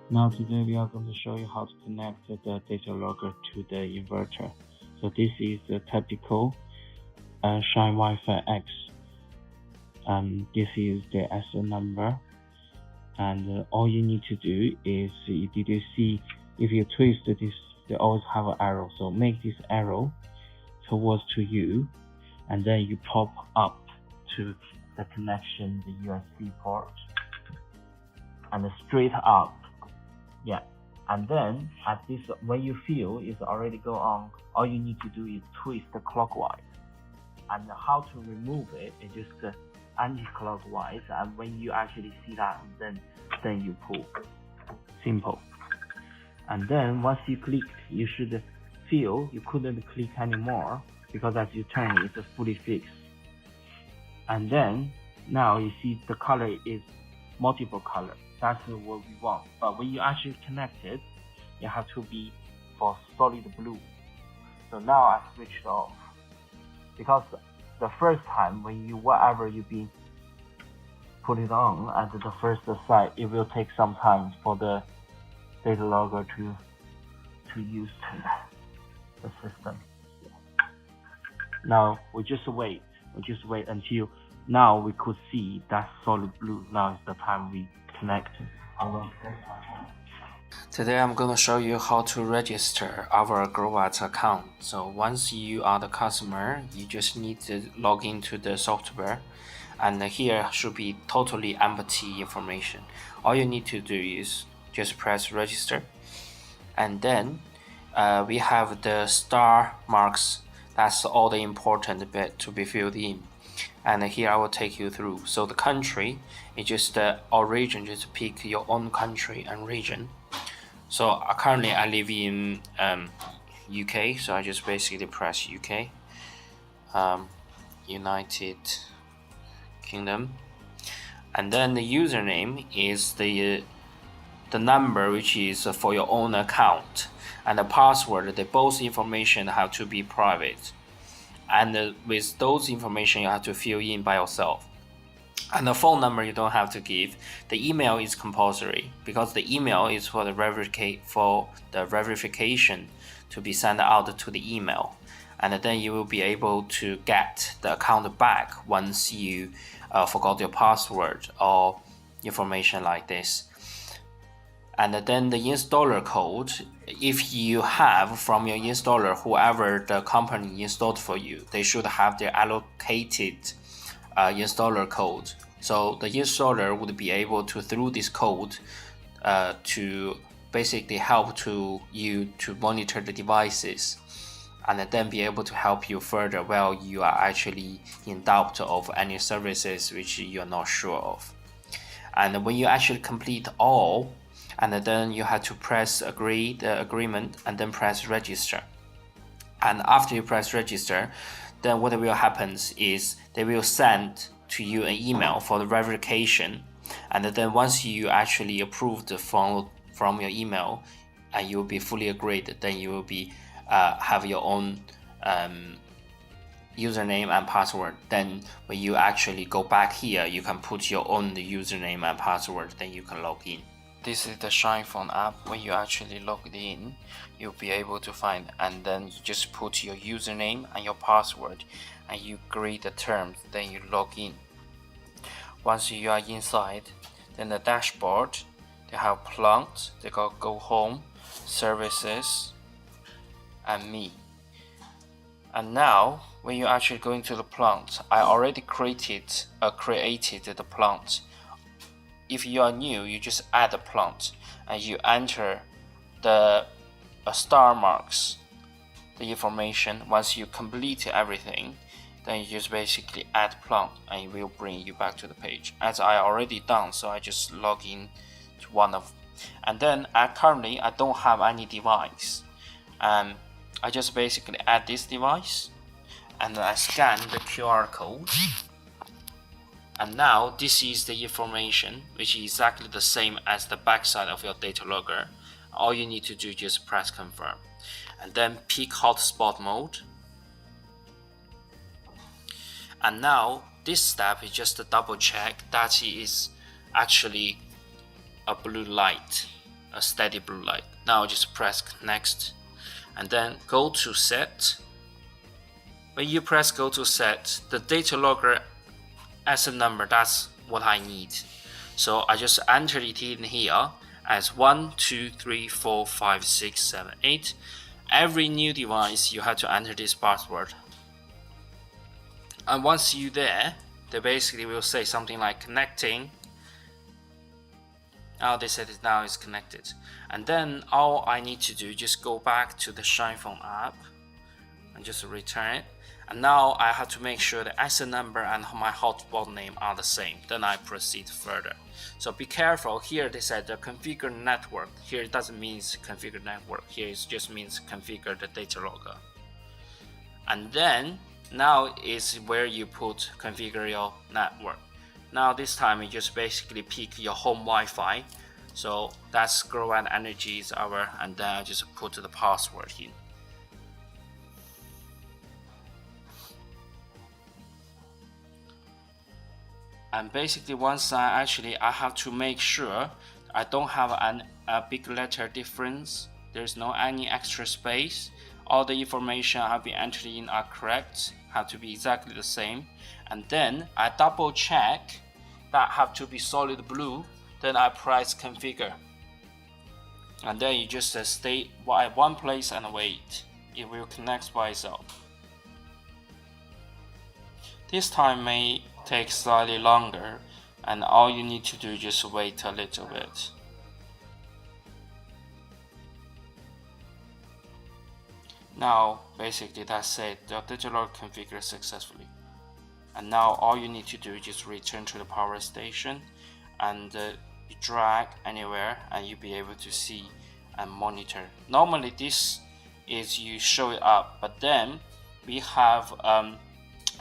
Now today we are going to show you how to connect the data logger to the inverter. So this is the typical ShineWifi X. This is the SO number, and all you need to do is, did you see, if you twist this, they always have an arrow. So make this arrow towards to you, and then you pop up to the connection, the USB port, and straight up. Yeah, and then at this, when you feel it's already go on, all you need to do is twist clockwise. And how to remove it is just anti-clockwise, and when you actually see that, then you pull. Simple. And then once you click, you should feel you couldn't click anymore, because as you turn it's fully fixed. And then now you see the color is multiple color. That's what we want. But when you actually connect it, you have to be for solid blue. So now I switched off, because the first time when whatever you be put it on at the first site, it will take some time for the data logger to use the system. Now we just wait until now we could see that solid blue. Now is the time we connect our. Today I'm going to show you how to register our Growatt account. So once you are the customer, you just need to log into the software, and here should be totally empty information. All you need to do is just press register, and then we have the star marks. That's all the important bit to be filled in. And here I will take you through. So the country is just the region, just pick your own country and region. So currently I live in UK, so I just basically press UK, United Kingdom, and then the username is the number which is for your own account, and the password, the both information have to be private, and with those information you have to fill in by yourself. And the phone number you don't have to give. The email is compulsory, because the email is for the verification to be sent out to the email, and then you will be able to get the account back once you forgot your password or information like this. And then the installer code, if you have from your installer, whoever the company installed for you, they should have their allocated installer code. So the installer would be able to, through this code, to basically help to you to monitor the devices, and then be able to help you further while you are actually in doubt of any services which you're not sure of. And when you actually complete all, and then you have to press agree the agreement, and then press register. And after you press register, then what will happen is they will send to you an email for the verification, and then once you actually approved from your email and you will be fully agreed, then you will be have your own username and password. Then when you actually go back here, you can put your own username and password, then you can log in. This is the ShinePhone app. When you actually log in, you'll be able to find, and then you just put your username and your password, and you agree the terms, then you log in. Once you are inside, then the dashboard, they have plant, they got go home, services, and me. And now when you actually go into the plant, I already created the plant. If you are new, you just add a plant, and you enter the star marks, the information. Once you complete everything, then you just basically add plant, and it will bring you back to the page. As I already done, so I just log in to one of, and then currently I don't have any device. I just basically add this device, and then I scan the QR code. And now this is the information, which is exactly the same as the backside of your data logger. All you need to do is just press confirm, and then pick hotspot mode. And now this step is just to double check that it is actually a blue light, a steady blue light. Now just press next and then go to set. When you press go to set, the data logger as a number, that's what I need. So I just enter it in here as 1, 2, 3, 4, 5, 6, 7, 8. Every new device you have to enter this password. And once you're there, they basically will say something like connecting. Now they said it now is connected. And then all I need to do, just go back to the ShinePhone app and just return it. And now I have to make sure the ISO number and my hotspot name are the same. Then I proceed further. So be careful. Here they said the configure network. Here it doesn't mean configure network. Here it just means configure the data logger. And then now is where you put configure your network. Now this time you just basically pick your home Wi-Fi. So that's Growatt Energy is our, and then I just put the password in. And basically once I have to make sure I don't have a big letter difference. There's no any extra space. All the information I have been entered in are correct, have to be exactly the same. And then I double check that have to be solid blue. Then I press configure. And then you just stay at one place and wait. It will connect by itself. This time may take slightly longer, and all you need to do is just wait a little bit. Now basically that's it, the data logger configured successfully. And now all you need to do is just return to the power station and you drag anywhere and you'll be able to see and monitor. Normally this is you show it up, but then we have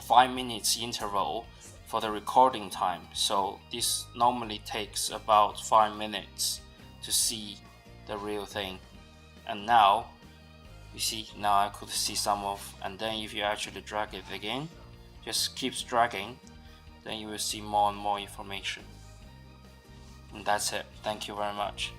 5 minutes interval for the recording time. So this normally takes about 5 minutes to see the real thing. And now you see, now I could see some of, and then if you actually drag it again, just keeps dragging, then you will see more and more information. And that's it. Thank you very much.